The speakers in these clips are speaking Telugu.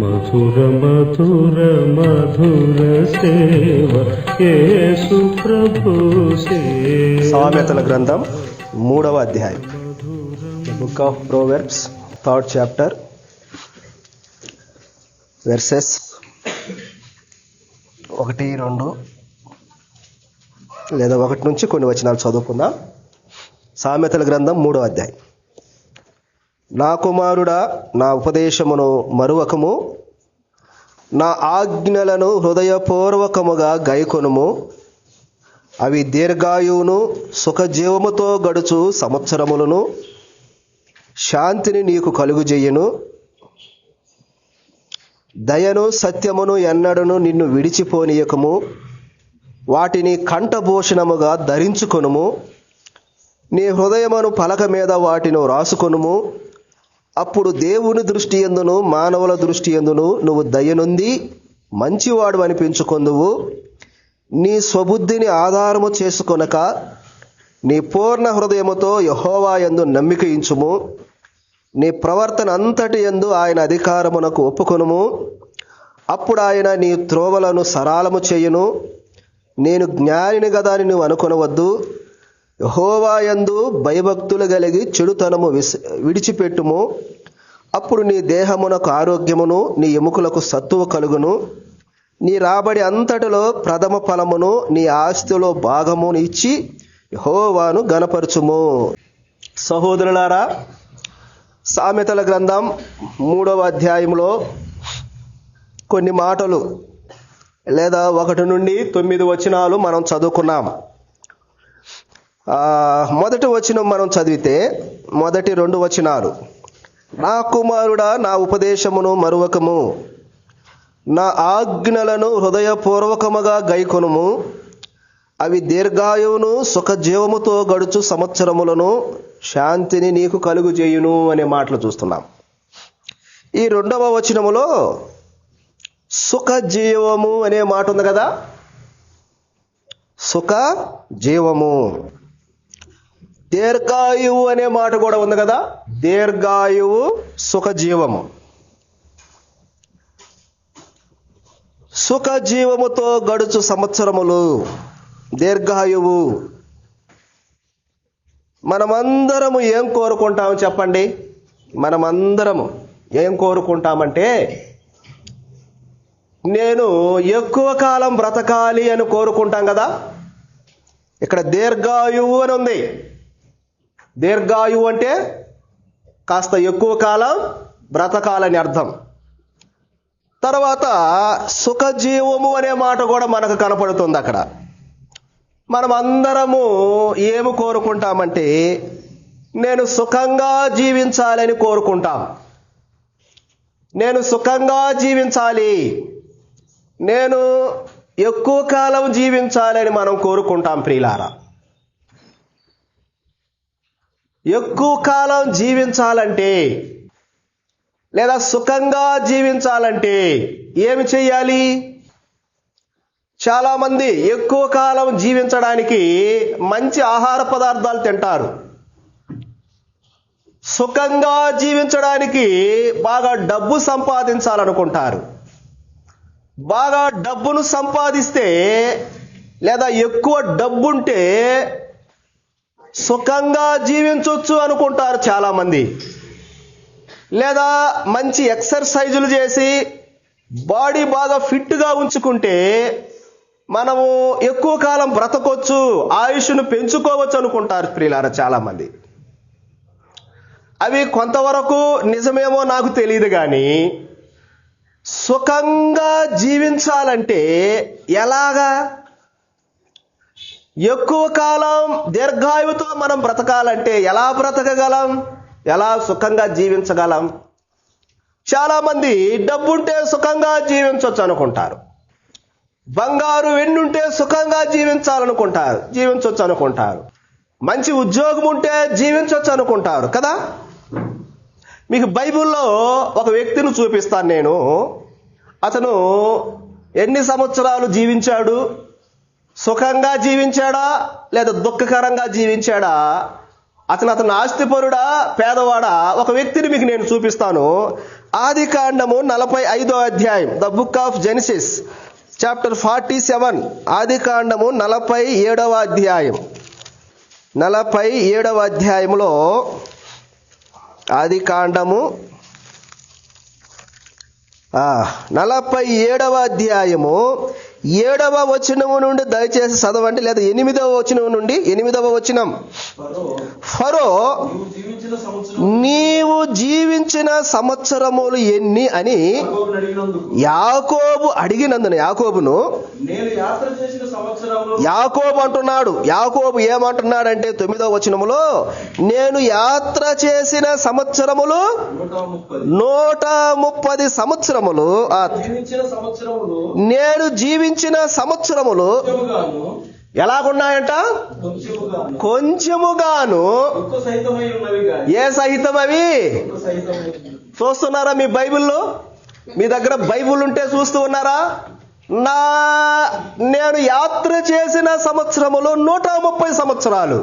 మధుర మధుర మధుర సేవ యేసు ప్రభు సేవ. సామెతల గ్రంథం 3వ అధ్యాయం, book of Proverbs 3rd chapter, verses 1, 2 లేదా 1 నుంచి కొన్ని వచనాలు చదువుకుందాం. సామెతల గ్రంథం 3వ అధ్యాయం. నా కుమారుడా, నా ఉపదేశమును మరువకము, నా ఆజ్ఞలను హృదయపూర్వకముగా గైకొనుము. అవి దీర్ఘాయువును సుఖజీవముతో గడుచు సంవత్సరములను శాంతిని నీకు కలుగుజేయును. దయను సత్యమును ఎన్నడను నిన్ను విడిచిపోనీయకము. వాటిని కంఠభూషణముగా ధరించుకొనుము. నీ హృదయమును పలక మీద వాటిని రాసుకొనుము. అప్పుడు దేవుని దృష్టి యందును మానవుల దృష్టి యందును నువ్వు దయనుంది మంచివాడు అనిపించుకొందువు. నీ స్వబుద్ధిని ఆధారము చేసుకొనక నీ పూర్ణ హృదయముతో యెహోవా యందు నమ్మిక ఉంచుము. నీ ప్రవర్తన అంతటి యందు ఆయన అధికారమునకు ఒప్పుకొనుము. అప్పుడు ఆయన నీ త్రోవలను సరళము చేయును. నేను జ్ఞానిని గదా అని నువ్వు అనుకొనవద్దు. యెహోవా యందు భయభక్తులు కలిగి చెడుతనము విడిచిపెట్టుము. అప్పుడు నీ దేహమునకు ఆరోగ్యమును నీ ఎముకలకు సత్తువ కలుగును. నీ రాబడి అంతటిలో ప్రథమ ఫలమును నీ ఆస్తిలో భాగమును ఇచ్చి యెహోవాను గణపరచుము. సహోదరులారా, సామెతల గ్రంథం 3వ అధ్యాయంలో కొన్ని మాటలు లేదా 1 నుండి 9 వచనాలు మనం చదువుకున్నాం. మొదటి వచనం మనం చదివితే మొదటి 2 వచనాలు, నా కుమారుడా, నా ఉపదేశమును మరువకము, నా ఆజ్ఞలను హృదయపూర్వకముగా గైకొనుము. అవి దీర్ఘాయువును సుఖజీవముతో గడుచు సంవత్సరములను శాంతిని నీకు కలుగుజేయును అనే మాటలు చూస్తున్నాం. ఈ 2వ వచనములో సుఖజీవము అనే మాట ఉంది కదా. సుఖజీవము. దీర్ఘాయువు అనే మాట కూడా ఉంది కదా. దీర్ఘాయువు, సుఖజీవము. సుఖజీవముతో గడుచు సంవత్సరములు, దీర్ఘాయువు. మనమందరము ఏం కోరుకుంటాము చెప్పండి? మనమందరము ఏం కోరుకుంటామంటే, నేను ఎక్కువ కాలం బ్రతకాలి అని కోరుకుంటాం కదా. ఇక్కడ దీర్ఘాయువు అని ఉంది. దీర్ఘాయువు అంటే కాస్త ఎక్కువ కాలం బ్రతకాలని అర్థం. తర్వాత సుఖజీవము అనే మాట కూడా మనకు కనపడుతుంది అక్కడ. మనం అందరము ఏమి కోరుకుంటామంటే, నేను సుఖంగా జీవించాలని కోరుకుంటాం. నేను సుఖంగా జీవించాలి, నేను ఎక్కువ కాలం జీవించాలని మనం కోరుకుంటాం. ప్రియులారా, ఎక్కువ కాలం జీవించాలంటే లేదా సుఖంగా జీవించాలంటే ఏమి చెయ్యాలి? చాలామంది ఎక్కువ కాలం జీవించడానికి మంచి ఆహార పదార్థాలు తింటారు. సుఖంగా జీవించడానికి బాగా డబ్బు సంపాదించాలనుకుంటారు. బాగా డబ్బును సంపాదిస్తే లేదా ఎక్కువ డబ్బుంటే సుఖంగా జీవించవచ్చు అనుకుంటారు చాలామంది. లేదా మంచి ఎక్సర్సైజులు చేసి బాడీ బాగా ఫిట్గా ఉంచుకుంటే మనము ఎక్కువ కాలం బ్రతకొచ్చు, ఆయుష్ను పెంచుకోవచ్చు అనుకుంటారు ప్రియులారా చాలామంది. అవి కొంతవరకు నిజమేమో నాకు తెలియదు, కానీ సుఖంగా జీవించాలంటే ఎలాగా? ఎక్కువ కాలం దీర్ఘాయువుతో మనం బ్రతకాలంటే ఎలా బ్రతకగలం? ఎలా సుఖంగా జీవించగలం? చాలామంది డబ్బుంటే సుఖంగా జీవించవచ్చు అనుకుంటారు. బంగారు వెన్నుంటే సుఖంగా జీవించవచ్చు అనుకుంటారు. మంచి ఉద్యోగం ఉంటే జీవించవచ్చు అనుకుంటారు కదా. మీకు బైబిల్లో ఒక వ్యక్తిని చూపిస్తాను నేను. అతను ఎన్ని సంవత్సరాలు జీవించాడు, సుఖంగా జీవించాడా లేదా దుఃఖకరంగా జీవించాడా, అతను ఆస్తిపరుడా పేదవాడా, ఒక వ్యక్తిని మీకు నేను చూపిస్తాను. ఆదికాండము 45వ అధ్యాయం, the book of Genesis chapter 47. ఆదికాండము 47వ అధ్యాయం, 47వ అధ్యాయంలో ఆదికాండము 47వ అధ్యాయము 7వ వచనము నుండి దయచేసి చదవండి, లేదా 8వ వచనం నుండి 8వ వచనం. ఫరో, నీవు జీవించిన సంవత్సరములు ఎన్ని అని యాకోబు అడిగినందున యాకోబును, యాకోబు అంటున్నాడు. యాకోబు ఏమంటున్నాడంటే 9వ వచనములో, నేను యాత్ర చేసిన సంవత్సరములు 130 సంవత్సరములు, నేను జీవించిన సంవత్సరములు ఎలాగున్నాయంట? కొంచెముగాను. ఏ సహితం అవి? చూస్తున్నారా మీ బైబిల్లో? మీ దగ్గర బైబిల్ ఉంటే చూస్తూ ఉన్నారా? నేను యాత్ర చేసిన సంవత్సరములు 130 సంవత్సరాలు.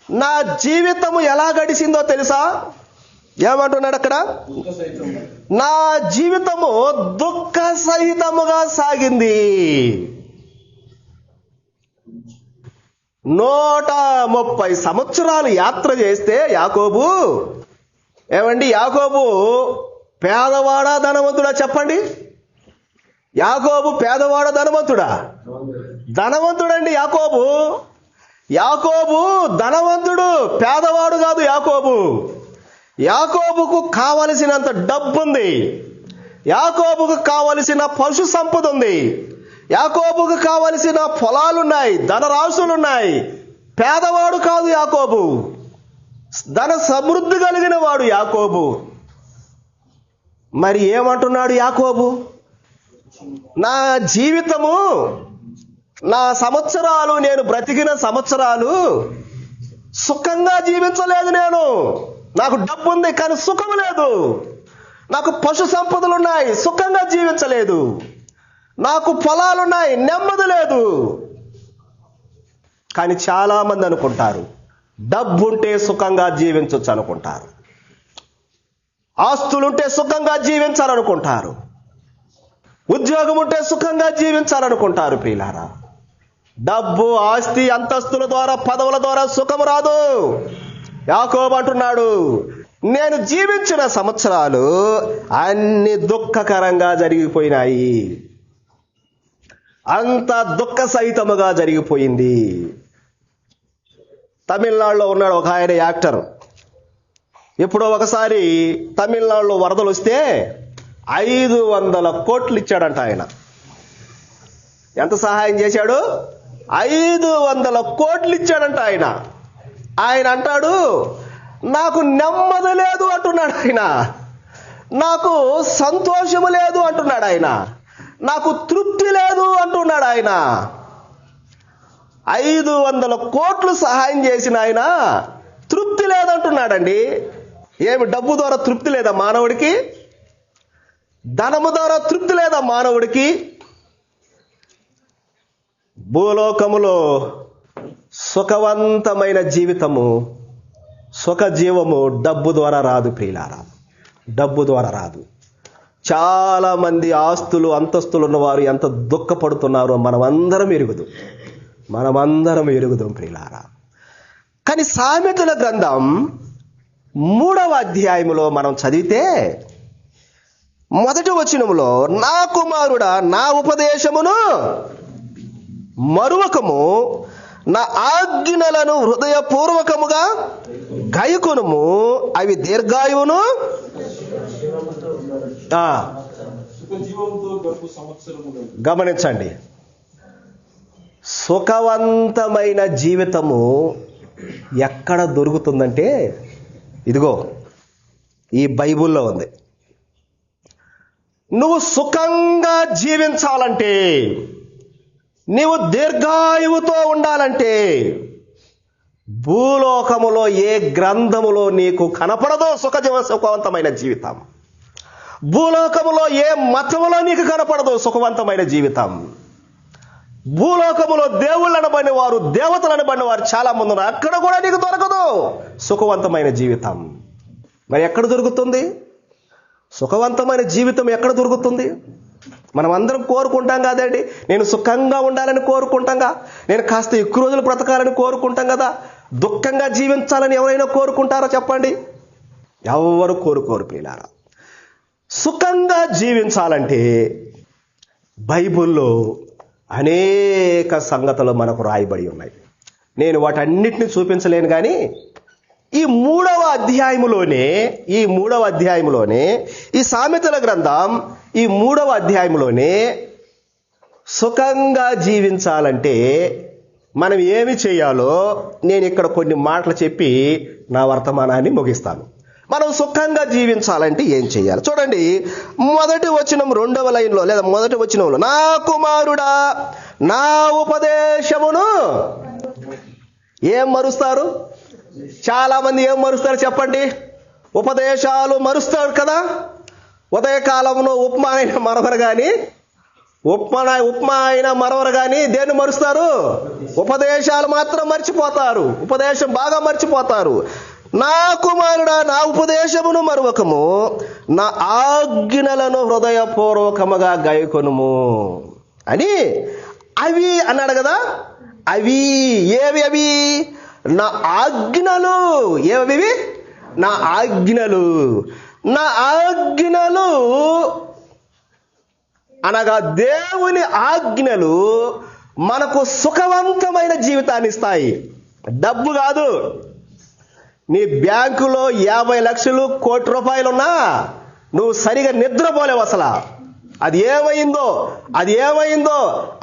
నా జీవితము ఎలా గడిచిందో తెలుసా? ఏమంటున్నాడు అక్కడ? నా జీవితము దుఃఖ సహితముగా సాగింది. 130 సంవత్సరాలు యాత్ర చేస్తే యాకోబు, ఏమండి, యాకోబు పేదవాడా ధనవంతుడా చెప్పండి? యాకోబు పేదవాడా ధనవంతుడా? ధనవంతుడండి యాకోబు. యాకోబు ధనవంతుడు, పేదవాడు కాదు యాకోబు. యాకోబుకు కావలసినంత డబ్బు ఉంది, యాకోబుకు కావలసిన పశు సంపద ఉంది, యాకోబుకు కావలసిన పొలాలున్నాయి, ధనరాశులున్నాయి. పేదవాడు కాదు యాకోబు, ధన సమృద్ధి కలిగిన వాడు యాకోబు. మరి ఏమంటున్నాడు యాకోబు? నా జీవితము, నా సంవత్సరాలు, నేను బ్రతికిన సంవత్సరాలు సుఖంగా జీవించలేదు. నాకు డబ్బు ఉంది కానీ సుఖం లేదు. నాకు పశు సంపదలు ఉన్నాయి, సుఖంగా జీవించలేదు. నాకు పొలాలున్నాయి, నెమ్మది లేదు. కానీ చాలా మంది అనుకుంటారు డబ్బుంటే సుఖంగా జీవించవచ్చు అనుకుంటారు, ఆస్తులుంటే సుఖంగా జీవించాలనుకుంటారు, ఉద్యోగం ఉంటే సుఖంగా జీవించాలనుకుంటారు. ప్రియులారా, డబ్బు, ఆస్తి, అంతస్తుల ద్వారా, పదవుల ద్వారా సుఖం రాదు. యాకోబు అంటున్నాడు, నేను జీవించిన సంవత్సరాలు అన్ని దుఃఖకరంగా జరిగిపోయినాయి. అంత దుఃఖ సహితముగా జరిగిపోయింది. తమిళనాడులో ఉన్నాడు ఒక ఆయన యాక్టర్. ఎప్పుడో ఒకసారి తమిళనాడులో వరదలు వస్తే 500 కోట్లు ఇచ్చాడంట ఆయన. ఎంత సహాయం చేశాడు? 500 కోట్లు ఇచ్చాడంట ఆయన. ఆయన అంటాడు, నాకు నెమ్మది లేదు అంటున్నాడు ఆయన, నాకు సంతోషము లేదు అంటున్నాడు ఆయన, నాకు తృప్తి లేదు అంటున్నాడు ఆయన. 500 కోట్లు సహాయం చేసిన ఆయన తృప్తి లేదంటున్నాడండి. ఏమి, డబ్బు ద్వారా తృప్తి లేదా మానవుడికి? ధనము ద్వారా తృప్తి లేదా మానవుడికి? భూలోకములో సుఖవంతమైన జీవితము, సుఖజీవము డబ్బు ద్వారా రాదు ప్రియులారా, డబ్బు ద్వారా రాదు. చాలా మంది ఆస్తులు, అంతస్తులు ఉన్నవారు ఎంత దుఃఖపడుతున్నారో మనమందరం ఎరుగుదాం ప్రియులారా. కానీ సామెతల గ్రంథం 3వ అధ్యాయములో మనం చదివితే 1వ వచనములో, నా కుమారుడా, నా ఉపదేశమును మరువకము, నా ఆజ్ఞలను హృదయపూర్వకముగా గైకొనుము, అవి దీర్ఘాయువును. గమనించండి, సుఖవంతమైన జీవితము ఎక్కడ దొరుకుతుందంటే ఇదిగో ఈ బైబిల్లో ఉంది. నువ్వు సుఖంగా జీవించాలంటే, నీవు దీర్ఘాయువుతో ఉండాలంటే, భూలోకములో ఏ గ్రంథములో నీకు కనపడదో సుఖవంతమైన జీవితం. భూలోకములో ఏ మతములో నీకు కనపడదో సుఖవంతమైన జీవితం. భూలోకములో దేవుళ్ళు అనబడిన వారు, దేవతలు అనబడిన వారు చాలా మంది ఉన్నారు, అక్కడ కూడా నీకు దొరకదు సుఖవంతమైన జీవితం. మరి ఎక్కడ దొరుకుతుంది? సుఖవంతమైన జీవితం ఎక్కడ దొరుకుతుంది? మనం అందరం కోరుకుంటాం కదండి, నేను సుఖంగా ఉండాలని కోరుకుంటాంగా, నేను కాస్త ఎక్కువ రోజులు బ్రతకాలని కోరుకుంటాం కదా. దుఃఖంగా జీవించాలని ఎవరైనా కోరుకుంటారా చెప్పండి? ఎవరు కోరుకోరు ప్రియులారా. సుఖంగా జీవించాలంటే బైబిల్లో అనేక సంగతులు మనకు రాయబడి ఉన్నాయి. నేను వాటన్నిటిని చూపించలేను, కానీ ఈ మూడవ అధ్యాయంలోనే ఈ సామెతల గ్రంథం ఈ 3వ అధ్యాయంలోనే సుఖంగా జీవించాలంటే మనం ఏమి చేయాలో నేను ఇక్కడ కొన్ని మాటలు చెప్పి నా వర్తమానాన్ని ముగిస్తాను. మనం సుఖంగా జీవించాలంటే ఏం చేయాలి చూడండి. మొదటి వచనం 2వ లైన్లో లేదా మొదటి వచనంలో, నా కుమారుడా నా ఉపదేశమును ఏం మరుస్తారు? చాలా మంది ఏం మరుస్తారు చెప్పండి? ఉపదేశాలు మరుస్తారు కదా. ఉదయకాలంలో ఉప్మా అయినా మరవరు కానీ దేన్ని మరుస్తారు? ఉపదేశాలు మాత్రం మర్చిపోతారు. ఉపదేశం బాగా మర్చిపోతారు. నా కుమారుడా నా ఉపదేశమును మరువకము, నా ఆజ్ఞలను హృదయపూర్వకముగా గైకొనుము అని అవి అన్నాడు కదా. అవి ఏవి? నా ఆజ్ఞలు. ఏవి? నా ఆజ్ఞలు. నా ఆజ్ఞలు అనగా దేవుని ఆజ్ఞలు మనకు సుఖవంతమైన జీవితాన్ని ఇస్తాయి. డబ్బు కాదు. నీ బ్యాంకులో 50 లక్షలు, 1 కోటి రూపాయలున్నా నువ్వు సరిగా నిద్రపోలేవు అసలు. అది ఏమైందో,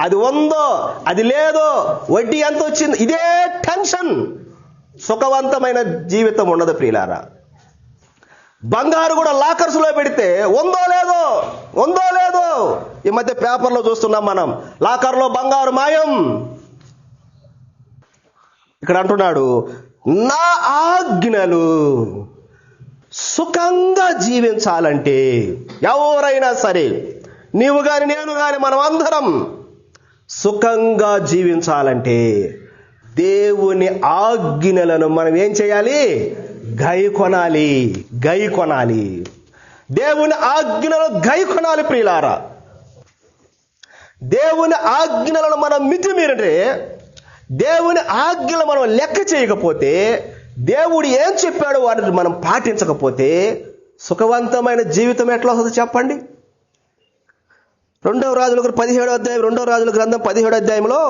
అది ఉందో, అది లేదో, వడ్డీ ఎంత వచ్చింది, ఇదే టెన్షన్. సుఖవంతమైన జీవితం ఉండదు ప్రియులారా. బంగారు కూడా లాకర్స్లో పెడితే ఉందో లేదో. ఈ మధ్య పేపర్లో చూస్తున్నాం మనం, లాకర్లో బంగారు మాయం. ఇక్కడ అంటున్నాడు, నా ఆజ్ఞలు. సుఖంగా జీవించాలంటే ఎవరైనా సరే, నీవు గాని నేను గాని మనం అందరం సుఖంగా జీవించాలంటే దేవుని ఆజ్ఞలను మనం ఏం చేయాలి? గైకొనాలి. దేవుని ఆజ్ఞలను గైకొనాలి ప్రియులారా. దేవుని ఆజ్ఞలను మనం మితిమీరితే, దేవుని ఆజ్ఞలు మనం లెక్క చేయకపోతే, దేవుడు ఏం చెప్పాడో వాటిని మనం పాటించకపోతే సుఖవంతమైన జీవితం ఎట్లా వస్తుందో చెప్పండి. 2వ రాజుల 17వ అధ్యాయం, 2వ రాజుల గ్రంథం 17వ అధ్యాయంలో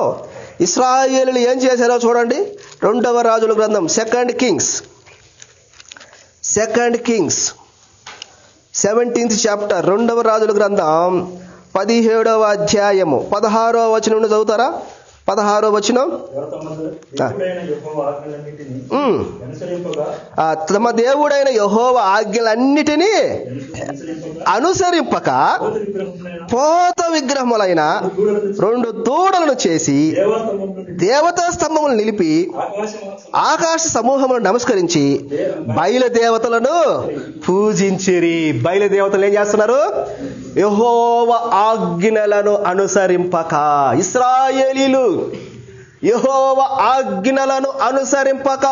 ఇశ్రాయేలీయులు ఏం చేశారో చూడండి. 2వ రాజుల గ్రంథం సెకండ్ కింగ్స్ 17th చాప్టర్, 2వ రాజుల గ్రంథం 17వ అధ్యాయము 16వ వచనం నుండి చదువుతారా? 16వ వచనం. తమ దేవుడైన యెహోవా ఆజ్ఞలన్నిటినీ అనుసరింపక పోత విగ్రహములైన 2 దూడలను చేసి దేవతా స్తంభములు నిలిపి ఆకాశ సమూహములను నమస్కరించి బయలుదేవతలను పూజించిరి. బయలుదేవతలు ఏం చేస్తున్నారు? యెహోవా ఆజ్ఞలను అనుసరింపక. ఇశ్రాయేలీయులు యెహోవా ఆజ్ఞలను అనుసరింపక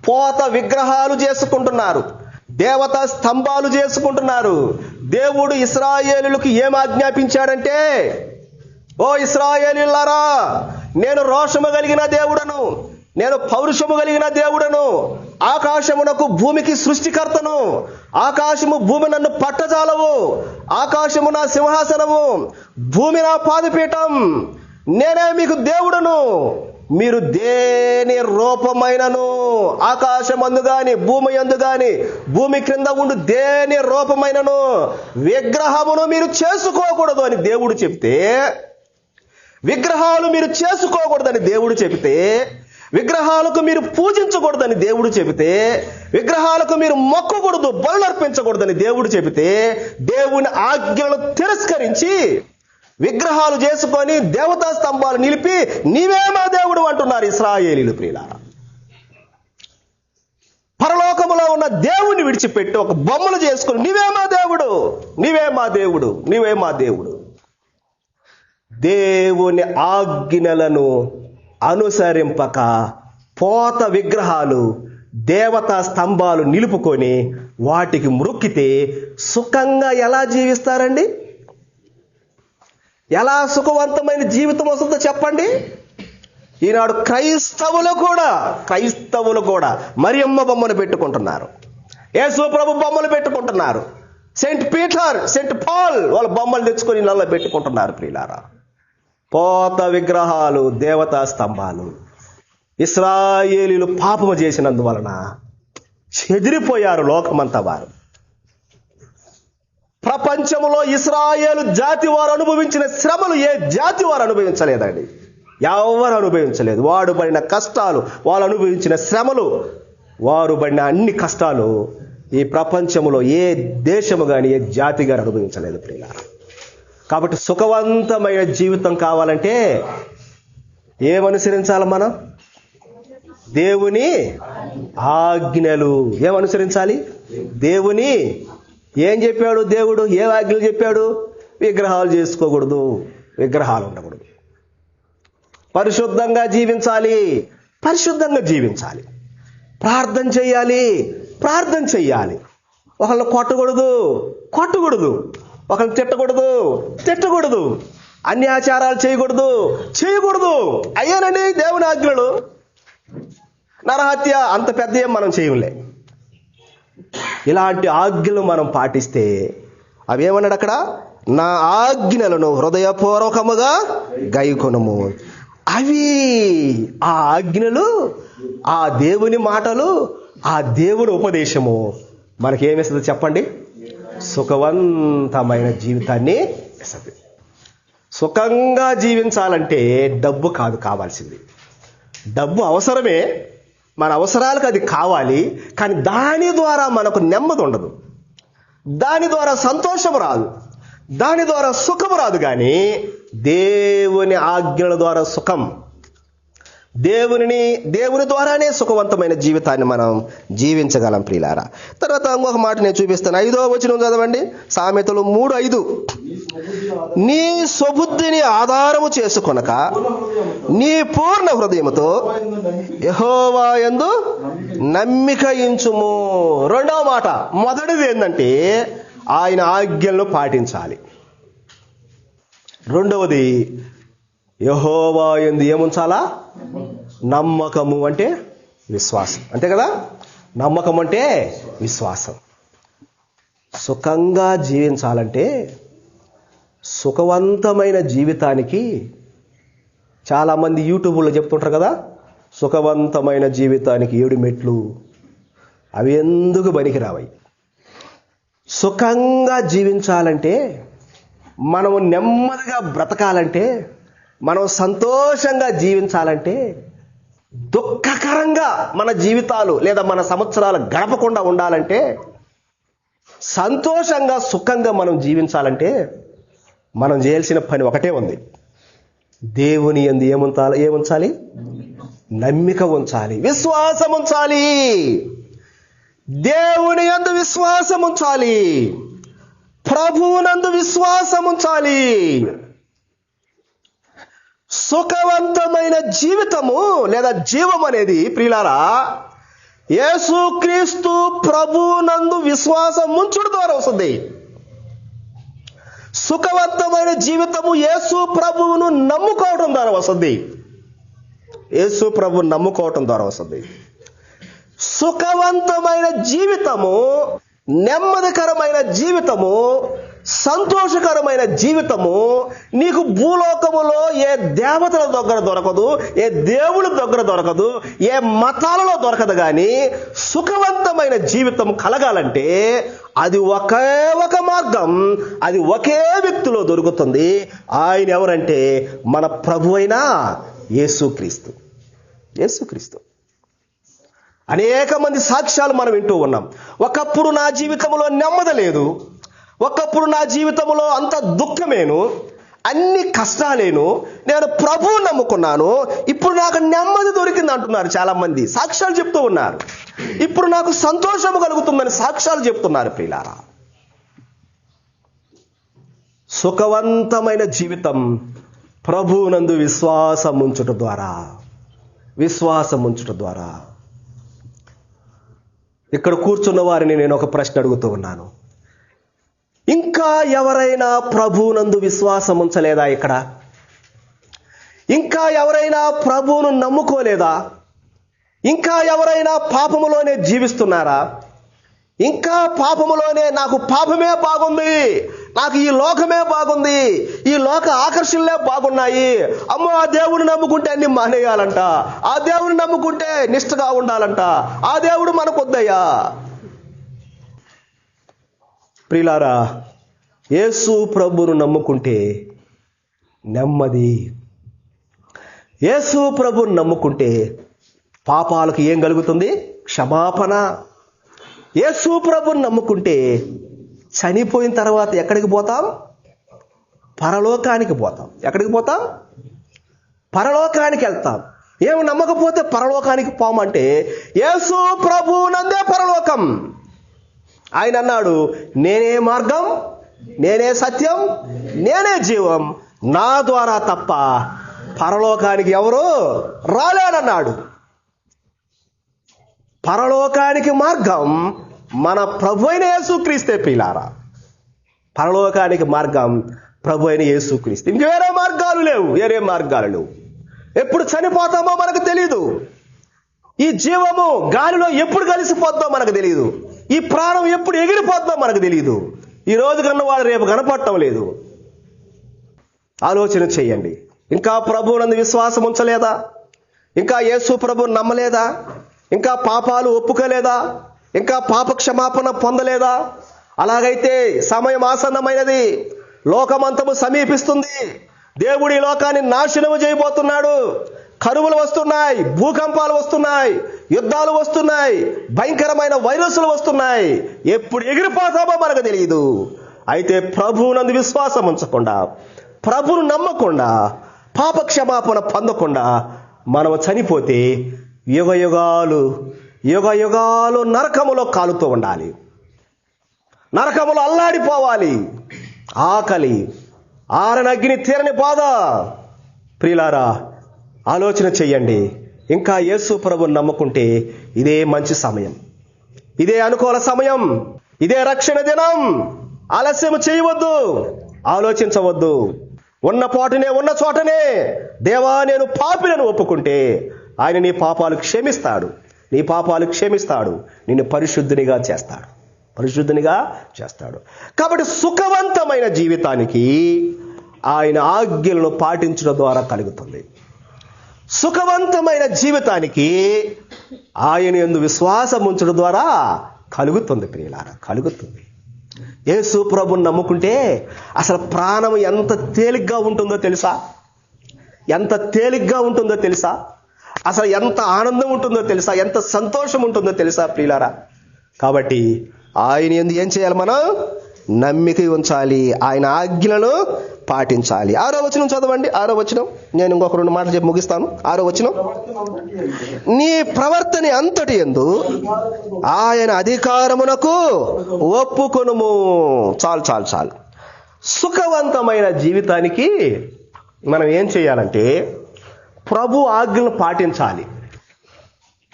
పోత విగ్రహాలు చేసుకుంటున్నారు, దేవతా స్తంభాలు చేసుకుంటున్నారు. దేవుడు ఇశ్రాయేలీయులకు ఏం ఆజ్ఞాపించాడంటే, ఓ ఇశ్రాయేలీయులారా, నేను రోషము కలిగిన దేవుడను, నేను పౌరుషము కలిగిన దేవుడను, ఆకాశమునకు భూమికి సృష్టికర్తను, ఆకాశము భూమి నన్ను పట్టజాలవు, ఆకాశము నా సింహాసనము, భూమి నా పాదపీఠం, నేనే మీకు దేవుడను. మీరు దేని రూపమైనను, ఆకాశమందు గాని భూమి యందు గాని భూమి క్రింద ఉండు దేని రూపమైనను విగ్రహమును మీరు చేసుకోకూడదు అని దేవుడు చెప్తే, విగ్రహాలు మీరు చేసుకోకూడదని దేవుడు చెబితే, విగ్రహాలకు మీరు పూజించకూడదని దేవుడు చెబితే, విగ్రహాలకు మీరు మొక్కకూడదు, బలులు అర్పించకూడదని దేవుడు చెబితే, దేవుని ఆజ్ఞలను తిరస్కరించి విగ్రహాలు చేసుకొని దేవతా స్తంభాలు నిలిపి నీవే మా దేవుడు అంటున్నారు ఇశ్రాయేలీయులు. ప్రియులారా, పరలోకములో ఉన్న దేవుని విడిచిపెట్టి ఒక బొమ్మలు చేసుకుని నీవే మా దేవుడు, నీవే మా దేవుడు, నీవే మా దేవుడు. దేవుని ఆజ్ఞలను అనుసరింపక పోత విగ్రహాలు, దేవతా స్తంభాలు నిలుపుకొని వాటికి మ్రొక్కితే సుఖంగా ఎలా జీవిస్తారండి? ఎలా సుఖవంతమైన జీవితం వస్తుందో చెప్పండి. ఈనాడు క్రైస్తవులు కూడా మరియమ్మ బొమ్మను పెట్టుకుంటున్నారు, యేసు ప్రభు బొమ్మలు పెట్టుకుంటున్నారు, సెయింట్ పీటర్, సెయింట్ పాల్ వాళ్ళ బొమ్మలు తెచ్చుకొని ఇళ్ళల్లో పెట్టుకుంటున్నారు. ప్రియులారా, పోత విగ్రహాలు, దేవతా స్తంభాలు. ఇశ్రాయేలీయులు పాపము చేసినందువలన చెదిరిపోయారు లోకమంతా. వారు ప్రపంచంలో ఇశ్రాయేలు జాతి వారు అనుభవించిన శ్రమలు ఏ జాతి వారు అనుభవించలేదండి. ఎవరు అనుభవించలేదు. వాడు పడిన కష్టాలు, వాళ్ళు అనుభవించిన శ్రమలు, వారు పడిన అన్ని కష్టాలు ఈ ప్రపంచంలో ఏ దేశము కానీ ఏ జాతి గారు అనుభవించలేదు ప్రియులారా. కాబట్టి సుఖవంతమైన జీవితం కావాలంటే ఏమనుసరించాలి మనం? దేవుని ఆజ్ఞలు. ఏమనుసరించాలి? దేవుని ఏం చెప్పాడు దేవుడు? ఏ ఆజ్ఞలు చెప్పాడు? విగ్రహాలు చేసుకోకూడదు, విగ్రహాలు ఉండకూడదు, పరిశుద్ధంగా జీవించాలి, ప్రార్థన చెయ్యాలి, ఒకళ్ళని కొట్టకూడదు, ఒకళ్ళని తిట్టకూడదు, అన్యాచారాలు చేయకూడదు. అయ్యానండి దేవుని ఆజ్ఞలు. నరహత్య అంత పెద్ద ఏం మనం చేయలే. ఇలాంటి ఆజ్ఞలు మనం పాటిస్తే అవి ఏమన్నాడు అక్కడ? నా ఆజ్ఞలను హృదయపూర్వకముగా గైకొనుము. అవి ఆ ఆజ్ఞలు, ఆ దేవుని మాటలు, ఆ దేవుని ఉపదేశము మనకేమిస్తుంది చెప్పండి? సుఖవంతమైన జీవితాన్ని ఇస్తుంది. సుఖంగా జీవించాలంటే డబ్బు కాదు కావాల్సింది. డబ్బు అవసరమే, మన అవసరాలకు అది కావాలి. కానీ దాని ద్వారా మనకు నెమ్మది ఉండదు, దాని ద్వారా సంతోషం రాదు, దాని ద్వారా సుఖం రాదు. కానీ దేవుని ఆజ్ఞల ద్వారా సుఖం, దేవుని ద్వారానే సుఖవంతమైన జీవితాన్ని మనం జీవించగలం ప్రియులారా. తర్వాత ఇంకొక మాట నేను చూపిస్తాను. 5వ వచనం చదవండి. సామెతలు 3:5. నీ స్వబుద్ధిని ఆధారము చేసుకొనక నీ పూర్ణ హృదయముతో యెహోవా యందు నమ్మిక ఉంచుము. రెండవ మాట, మొదటిది ఏంటంటే ఆయన ఆజ్ఞలను పాటించాలి. రెండవది యెహోవా యందు ఏముంచాలా? నమ్మకము అంటే విశ్వాసం, అంతే కదా? నమ్మకం అంటే విశ్వాసం. సుఖంగా జీవించాలంటే, సుఖవంతమైన జీవితానికి చాలామంది యూట్యూబ్లో చెప్తుంటారు కదా, సుఖవంతమైన జీవితానికి 7 మెట్లు. అవి ఎందుకు పనికిరావయి? సుఖంగా జీవించాలంటే, మనము నెమ్మదిగా బ్రతకాలంటే, మనం సంతోషంగా జీవించాలంటే, దుఃఖకరంగా మన జీవితాలు లేదా మన సంవత్సరాలు గడపకుండా ఉండాలంటే, సంతోషంగా సుఖంగా మనం జీవించాలంటే మనం చేయాల్సిన పని ఒకటే ఉంది. దేవుని యందు ఏముంచాలి? నమ్మిక ఉంచాలి, విశ్వాసం ఉంచాలి. దేవుని యందు విశ్వాసం ఉంచాలి, ప్రభువునందు విశ్వాసం ఉంచాలి. సుఖవంతమైన జీవితము లేదా జీవం అనేది ప్రియులారా యేసుక్రీస్తు ప్రభువునందు విశ్వాసం ఉంచుట ద్వారా వస్తుంది. సుఖవంతమైన జీవితము యేసు ప్రభువును నమ్ముకోవడం ద్వారా వస్తుంది. యేసు ప్రభువును నమ్ముకోవటం ద్వారా వస్తుంది. సుఖవంతమైన జీవితము, నెమ్మదికరమైన జీవితము, సంతోషకరమైన జీవితము నీకు భూలోకములో ఏ దేవతల దగ్గర దొరకదు, ఏ దేవుడి దగ్గర దొరకదు, ఏ మతాలలో దొరకదు. కానీ సుఖవంతమైన జీవితం కలగాలంటే అది ఒకే ఒక మార్గం, అది ఒకే వ్యక్తిలో దొరుకుతుంది. ఆయన ఎవరంటే మన ప్రభు అయిన యేసుక్రీస్తు. అనేక మంది సాక్ష్యాలు మనం వింటూ ఉన్నాం. ఒకప్పుడు నా జీవితంలో నెమ్మది లేదు, ఒకప్పుడు నా జీవితంలో అంత దుఃఖమేను, అన్ని కష్టాలేను, నేను ప్రభువుని నమ్ముకున్నాను, ఇప్పుడు నాకు నెమ్మది దొరికింది అంటున్నారు చాలా మంది. సాక్ష్యాలు చెప్తూ ఉన్నారు. ఇప్పుడు నాకు సంతోషం కలుగుతుందని సాక్ష్యాలు చెప్తున్నారు ప్రియులారా. సుఖవంతమైన జీవితం ప్రభువునందు విశ్వాసం ఉంచుట ద్వారా. ఇక్కడ కూర్చున్న వారిని నేను ఒక ప్రశ్న అడుగుతూ ఉన్నాను. ఇంకా ఎవరైనా ప్రభువునందు విశ్వాసం ఉంచలేదా? ఇక్కడ ఇంకా ఎవరైనా ప్రభువును నమ్ముకోలేదా? ఇంకా ఎవరైనా పాపములోనే జీవిస్తున్నారా? ఇంకా పాపములోనే నాకు పాపమే బాగుంది, నాకు ఈ లోకమే బాగుంది, ఈ లోక ఆకర్షణలే బాగున్నాయి, అమ్మో ఆ దేవుడిని నమ్ముకుంటే అన్ని మానేయాలంట, ఆ దేవుడిని నమ్ముకుంటే నిష్ఠగా ఉండాలంట, ఆ దేవుడు మనకొద్దయ్యా. ప్రియులారా, యేసు ప్రభువును నమ్ముకుంటే నెమ్మది. యేసు ప్రభువును నమ్ముకుంటే పాపాలకు ఏం కలుగుతుంది? క్షమాపణ. యేసు ప్రభువును నమ్ముకుంటే చనిపోయిన తర్వాత ఎక్కడికి పోతాం? పరలోకానికి పోతాం. ఎక్కడికి పోతాం? పరలోకానికి వెళ్తాం. ఏమి నమ్మకపోతే పరలోకానికి పోమంటే యేసు ప్రభువునందే పరలోకం. ఆయన అన్నాడు, నేనే మార్గం, నేనే సత్యం, నేనే జీవం, నా ద్వారా తప్ప పరలోకానికి ఎవరు రాలేనన్నాడు. పరలోకానికి మార్గం మన ప్రభు అయిన యేసుక్రీస్తే. ప్రియులారా, పరలోకానికి మార్గం ప్రభు అయిన యేసుక్రీస్తు. ఇంక వేరే మార్గాలు లేవు. ఎప్పుడు చనిపోతామో మనకు తెలియదు. ఈ జీవము గాలిలో ఎప్పుడు కలిసిపోద్దో మనకు తెలియదు. ఈ ప్రాణం ఎప్పుడు ఎగిరిపోద్దో మనకు తెలియదు. ఈ రోజు కన్నవాడు రేపు కనపడటం లేదు. ఆలోచన చేయండి. ఇంకా ప్రభువునందు విశ్వాసం ఉంచలేదా? ఇంకా యేసు ప్రభువును నమ్మలేదా? ఇంకా పాపాలు ఒప్పుకోలేదా? ఇంకా పాప క్షమాపణ పొందలేదా? అలాగైతే సమయం ఆసన్నమైనది. లోకమంతము సమీపిస్తుంది. దేవుడి లోకాన్ని నాశనము చేయబోతున్నాడు. కరువులు వస్తున్నాయి, భూకంపాలు వస్తున్నాయి, యుద్ధాలు వస్తున్నాయి, భయంకరమైన వైరస్లు వస్తున్నాయి. ఎప్పుడు ఎగిరిపోతామో మనకు తెలియదు. అయితే ప్రభువునందు విశ్వాసం ఉంచకుండా, ప్రభువును నమ్మకుండా, పాప క్షమాపణ పొందకుండా మనం చనిపోతే యుగ యుగాలు నరకములో కాలుతూ ఉండాలి. నరకములో అల్లాడిపోవాలి. ఆకలి, ఆరనగ్ని తీరని బాధ. ప్రియులారా, ఆలోచన చెయ్యండి. ఇంకా యేసు ప్రభువును నమ్ముకుంటే ఇదే మంచి సమయం, ఇదే అనుకూల సమయం, ఇదే రక్షణ దినం. ఆలస్యం చేయవద్దు, ఆలోచించవద్దు. ఉన్న చోటనే దేవా నేను పాపిలను ఒప్పుకుంటే ఆయన నీ పాపాలు క్షమిస్తాడు, నిన్ను పరిశుద్ధునిగా చేస్తాడు. కాబట్టి సుఖవంతమైన జీవితానికి ఆయన ఆజ్ఞలను పాటించడం ద్వారా కలుగుతుంది. సుఖవంతమైన జీవితానికి ఆయన యందు విశ్వాసం ఉంచడం ద్వారా కలుగుతుంది. ప్రియులారా, కలుగుతుంది. యేసు ప్రభువును నమ్ముకుంటే అసలు ప్రాణం ఎంత తేలిగ్గా ఉంటుందో తెలుసా? అసలు ఎంత ఆనందం ఉంటుందో తెలుసా? ఎంత సంతోషం ఉంటుందో తెలుసా ప్రియులారా? కాబట్టి ఆయన యందు ఏం చేయాలి? మనం నమ్మిక ఉంచాలి, ఆయన ఆజ్ఞలను పాటించాలి. 6వ వచనం చదవండి. 6వ వచనం, నేను ఇంకొక 2 మాటలు చెప్పి ముగిస్తాను. 6వ వచనం, నీ ప్రవర్తన అంతటి యందు ఆయన అధికారమునకు ఒప్పుకొనుము. చాలు. సుఖవంతమైన జీవితానికి మనం ఏం చేయాలంటే ప్రభు ఆజ్ఞలను పాటించాలి.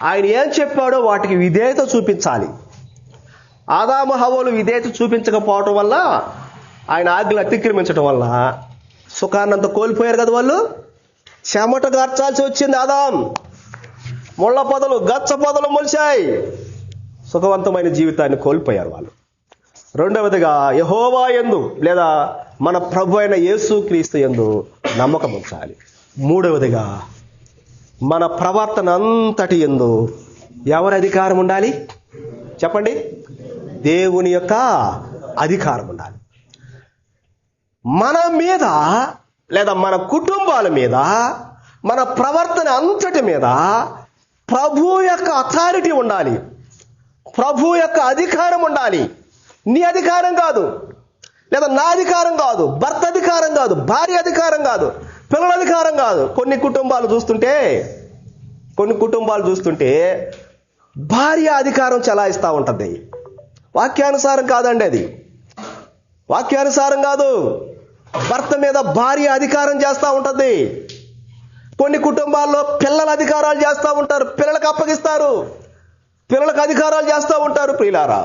ఆయన ఏం చెప్పాడో వాటికి విధేయత చూపించాలి. ఆదాము హవ్వలు విధేయత చూపించకపోవటం వల్ల, ఆయన ఆజ్ఞలు అతిక్రమించడం వల్ల సుఖాన్నంతా కోల్పోయారు కదా. వాళ్ళు చెమట గార్చాల్సి వచ్చింది. ఆదాం ముళ్ళ పొదలు, గచ్చ పొదలు మొలిచాయి. సుఖవంతమైన జీవితాన్ని కోల్పోయారు వాళ్ళు. రెండవదిగా యెహోవా యందు లేదా మన ప్రభు అయిన యేసుక్రీస్తు యందు నమ్మకం ఉంచాలి. మూడవదిగా మన ప్రవర్తన అంతటి యందు ఎవరి అధికారం ఉండాలి చెప్పండి? దేవుని యొక్క అధికారం ఉండాలి. మన మీద లేదా మన కుటుంబాల మీద, మన ప్రవర్తన అంతటి మీద ప్రభు యొక్క అథారిటీ ఉండాలి, ప్రభు యొక్క అధికారం ఉండాలి. నీ అధికారం కాదు, లేదా నా అధికారం కాదు, భర్త అధికారం కాదు, భార్య అధికారం కాదు, పిల్లల అధికారం కాదు. కొన్ని కుటుంబాలు చూస్తుంటే భార్య అధికారం చెలాయిస్తూ ఉంటుంది. వాక్యానుసారం కాదండి, అది వాక్యానుసారం కాదు. భర్త మీద భార్య అధికారం చేస్తూ ఉంటుంది. కొన్ని కుటుంబాల్లో పిల్లల అధికారాలు చేస్తూ ఉంటారు, పిల్లలకు అప్పగిస్తారు. పిల్లలకు అధికారాలు చేస్తూ ఉంటారు ప్రియులారా.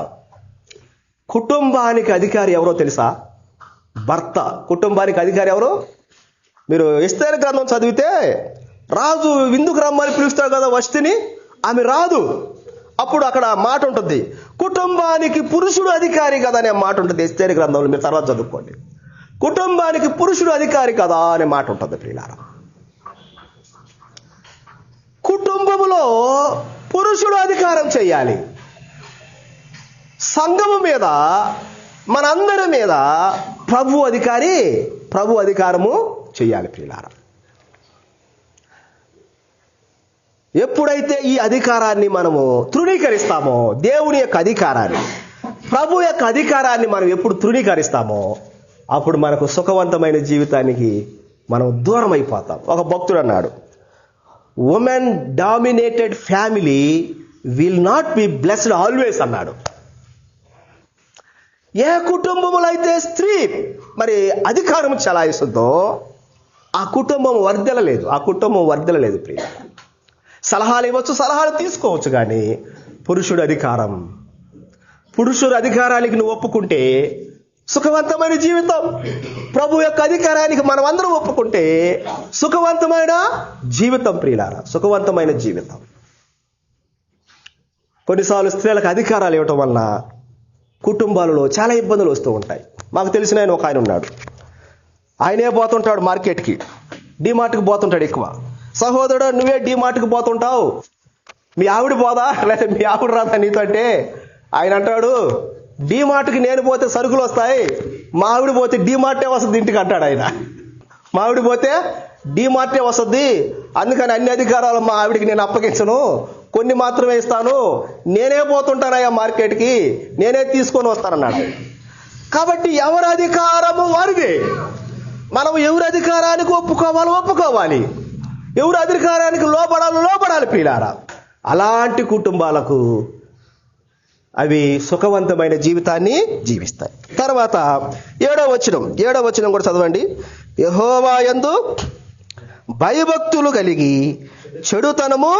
కుటుంబానికి అధికారి ఎవరో తెలుసా? భర్త. కుటుంబానికి అధికారి ఎవరు? మీరు ఎస్తేరు గ్రంథం చదివితే రాజు విందుకు రమ్మని పిలుస్తాడు కదా వష్టిని, ఆమె రాదు. అప్పుడు అక్కడ మాట ఉంటుంది, కుటుంబానికి పురుషుడు అధికారి కదా అనే మాట ఉంటుంది ఎస్తేరు గ్రంథంలో. మీరు తర్వాత చదువుకోండి. కుటుంబానికి పురుషుడు అధికారి కదా అనే మాట ఉంటుంది ప్రియులారా. కుటుంబములో పురుషుడు అధికారం చేయాలి. సంఘము మీద, మనందరి మీద ప్రభు అధికారము చేయాలి ప్రియులారా. ఎప్పుడైతే ఈ అధికారాన్ని మనము తృణీకరిస్తామో, దేవుని యొక్క అధికారాన్ని, ప్రభు యొక్క అధికారాన్ని మనం ఎప్పుడు తృణీకరిస్తామో అప్పుడు మనకు సుఖవంతమైన జీవితానికి మనం దూరం అయిపోతాం. ఒక భక్తుడు అన్నాడు, women dominated family will not be blessed always అన్నాడు. ఏ కుటుంబములో అయితే స్త్రీ మరి అధికారం చలాయిస్తుందో ఆ కుటుంబం వర్ధిల్లలేదు ప్రియ. సలహాలు ఇవ్వచ్చు, సలహాలు తీసుకోవచ్చు, కానీ పురుషుడు అధికారానికి నువ్వు ఒప్పుకుంటే సుఖవంతమైన జీవితం. ప్రభు యొక్క అధికారానికి మనం అందరం ఒప్పుకుంటే సుఖవంతమైన జీవితం ప్రియులారా, సుఖవంతమైన జీవితం. కొన్నిసార్లు స్త్రీలకు అధికారాలు ఇవ్వటం వలన కుటుంబాలలో చాలా ఇబ్బందులు వస్తూ ఉంటాయి. మాకు తెలిసిన ఒక ఆయన ఉన్నాడు. ఆయనే పోతుంటాడు మార్కెట్కి, డీమార్ట్కి పోతుంటాడు ఎక్కువ. సహోదరుడు, నువ్వే డీమార్ట్కి పోతుంటావు, మీ ఆవిడ పోదా, లేదా మీ ఆవిడ రాదా నీతో అంటే ఆయన అంటాడు, డీమార్ట్కి నేను పోతే సరుకులు వస్తాయి, మా ఆవిడ పోతే డీమార్టే వస్తుంది ఇంటికి అంటాడు ఆయన. మా ఆవిడ పోతే డీమార్టే వస్తుంది, అందుకని అన్ని అధికారాలు మా ఆవిడికి నేను అప్పగించను, కొన్ని మాత్రమే ఇస్తాను, నేనే పోతుంటానయ్యా మార్కెట్కి, నేనే తీసుకొని వస్తానన్నాడు. కాబట్టి ఎవరి అధికారము వారిదే. మనం ఎవరి అధికారానికి ఒప్పుకోవాలి, ఎవరి అధికారానికి లోపడాలి ప్రియులారా. అలాంటి కుటుంబాలకు అవి సుఖవంతమైన జీవితాన్ని జీవిస్తాయి. తర్వాత 7వ వచనం కూడా చదవండి. యెహోవా యందు భయభక్తులు కలిగి చెడుతనము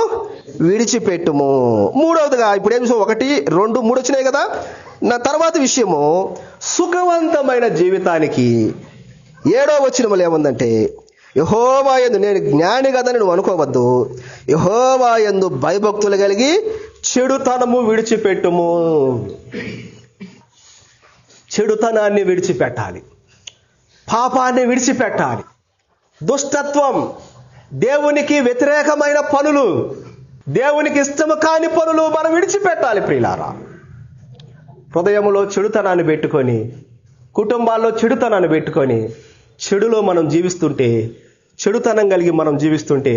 విడిచిపెట్టుము. 3వదిగా ఇప్పుడు ఏం 1, 2, 3 వచ్చినాయి కదా. నా తర్వాత విషయము సుఖవంతమైన జీవితానికి 7వ వచనములో ఏముందంటే, యెహోవా యందు, నేను జ్ఞాని కదని నువ్వు అనుకోవద్దు, యెహోవా యందు భయభక్తులు కలిగి చెడుతనము విడిచిపెట్టుము. చెడుతనాన్ని విడిచిపెట్టాలి, పాపాన్ని విడిచిపెట్టాలి, దుష్టత్వం, దేవునికి వ్యతిరేకమైన పనులు, దేవునికి ఇష్టము కాని పనులు మనం విడిచిపెట్టాలి ప్రియులారా. హృదయంలో చెడుతనాన్ని పెట్టుకొని, కుటుంబాల్లో చెడుతనాన్ని పెట్టుకొని చెడులో మనం జీవిస్తుంటే, చెడుతనం కలిగి మనం జీవిస్తుంటే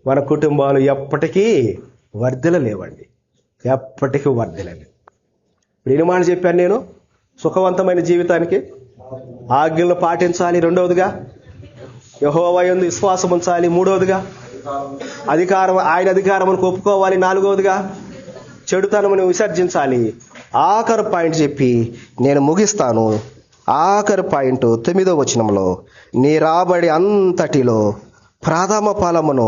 మన కుటుంబాలు ఎప్పటికీ వర్ధిల్లలేవండి, ఎప్పటికీ వర్ధిల్లలేవు. ఇప్పుడు ఎన్ని మాట చెప్పాను నేను? సుఖవంతమైన జీవితానికి ఆజ్ఞలను పాటించాలి, 2వదిగా యెహోవా యందు విశ్వాసం ఉంచాలి, 3వదిగా ఆయన అధికారమును ఒప్పుకోవాలి, 4వదిగా చెడుతనమును విసర్జించాలి. ఆఖరు పాయింట్ చెప్పి నేను ముగిస్తాను. ఆఖరి పాయింట్ 9వ వచనంలో, నీ రాబడి అంతటిలో ప్రథమ ఫలమును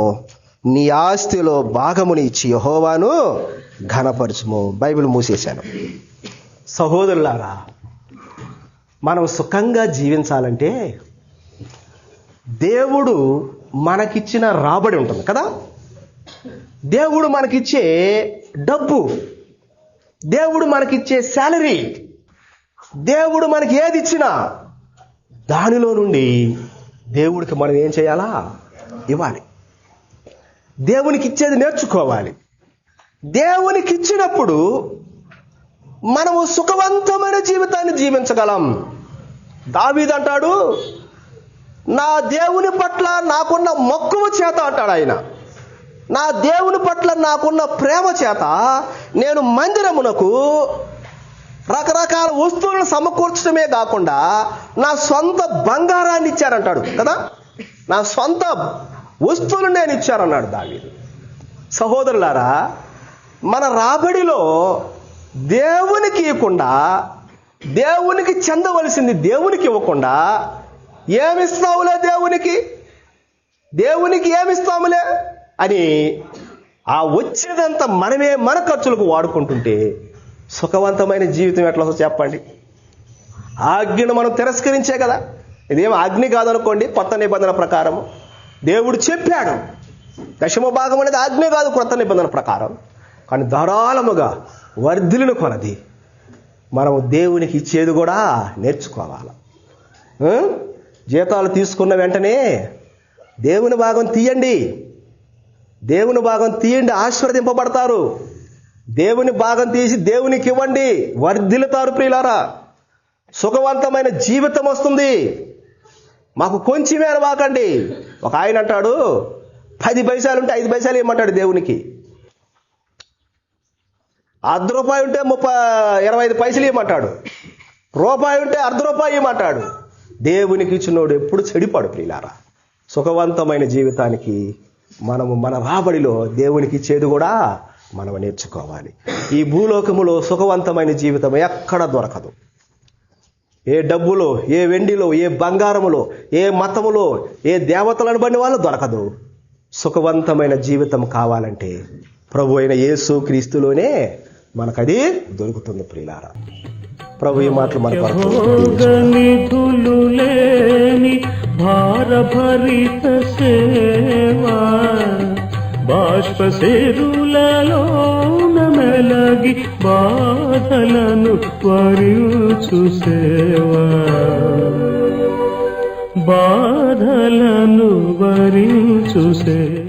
నీ ఆస్తిలో భాగముని ఇచ్చి యెహోవాను ఘనపరచుము. బైబిల్ మూసేశాను. సహోదరులారా, మనం సుఖంగా జీవించాలంటే దేవుడు మనకిచ్చిన రాబడి ఉంటుంది కదా, దేవుడు మనకిచ్చే డబ్బు, దేవుడు మనకిచ్చే శాలరీ, దేవుడు మనకి ఏది ఇచ్చినా దానిలో నుండి దేవుడికి మనం ఏం చేయాలా? ఇవ్వాలి. దేవునికి ఇచ్చేది నేర్చుకోవాలి. దేవునికి ఇచ్చినప్పుడు మనము సుఖవంతమైన జీవితాన్ని జీవించగలం. దావీదు అంటాడు, నా దేవుని పట్ల నాకున్న మక్కువ చేత అంటాడు ఆయన, నా దేవుని పట్ల నాకున్న ప్రేమ చేత నేను మందిరమునకు రకరకాల వస్తువులను సమకూర్చడమే కాకుండా నా సొంత బంగారాన్ని ఇచ్చారంటాడు కదా, నా సొంత వస్తువులు నేను ఇచ్చారన్నాడు దావీదు. సహోదరులారా, మన రాబడిలో దేవునికి ఇవ్వకుండా, దేవునికి చెందవలసింది దేవునికి ఇవ్వకుండా ఏమిస్తావులే, దేవునికి ఏమిస్తాములే అని ఆ వచ్చేదంతా మనమే మన ఖర్చులకు వాడుకుంటుంటే సుఖవంతమైన జీవితం ఎట్లా వస్తుందో చెప్పండి. ఆజ్ఞను మనం తిరస్కరించే కదా. ఇదేం ఆజ్ఞ కాదనుకోండి, కొత్త నిబంధన ప్రకారం దేవుడు చెప్పాడు. దశమ భాగం అనేది ఆజ్ఞ కాదు కొత్త నిబంధన ప్రకారం. కానీ ధారాళముగా వర్ధిల్లును కొలది మనము దేవునికి ఇచ్చేది కూడా నేర్చుకోవాలి. జీతాలు తీసుకున్న వెంటనే దేవుని భాగం తీయండి, దేవుని భాగం తీయండి, ఆశీర్వదింపబడతారు. దేవుని భాగం తీసి దేవునికి ఇవ్వండి, వర్ధిల్లుతారు ప్రియులారా. సుఖవంతమైన జీవితం వస్తుంది. మాకు కొంచెమే అనవాకండి. ఒక ఆయన అంటాడు 10 పైసలు ఉంటే 5 పైసలు ఇవ్వమంటాడు దేవునికి. ₹1 ఉంటే 25 పైసలు ఇవ్వమంటాడు. రూపాయి ఉంటే ₹1/2 ఇవ్వమంటాడు. దేవునికి ఇచ్చినోడు ఎప్పుడు చెడిపాడు ప్రియులారా. సుఖవంతమైన జీవితానికి మనము మన రాబడిలో దేవునికి ఇచ్చేది కూడా మనం నేర్చుకోవాలి. ఈ భూలోకములో సుఖవంతమైన జీవితం ఎక్కడ దొరకదు. ఏ డబ్బులో, ఏ వెండిలో, ఏ బంగారములో, ఏ మతములో, ఏ దేవతలను బట్టి వాళ్ళు దొరకదు. సుఖవంతమైన జీవితం కావాలంటే ప్రభు అయిన యేసు క్రీస్తులోనే మనకది దొరుకుతుంది ప్రియులారా. ప్రభు ఈ మాటలు మన నిధులు లేని భారభరిత సేవా, బాష్పశిరులలో మెలగి బాధలను వరించు సేవా, బాధలను వరించు సేవ.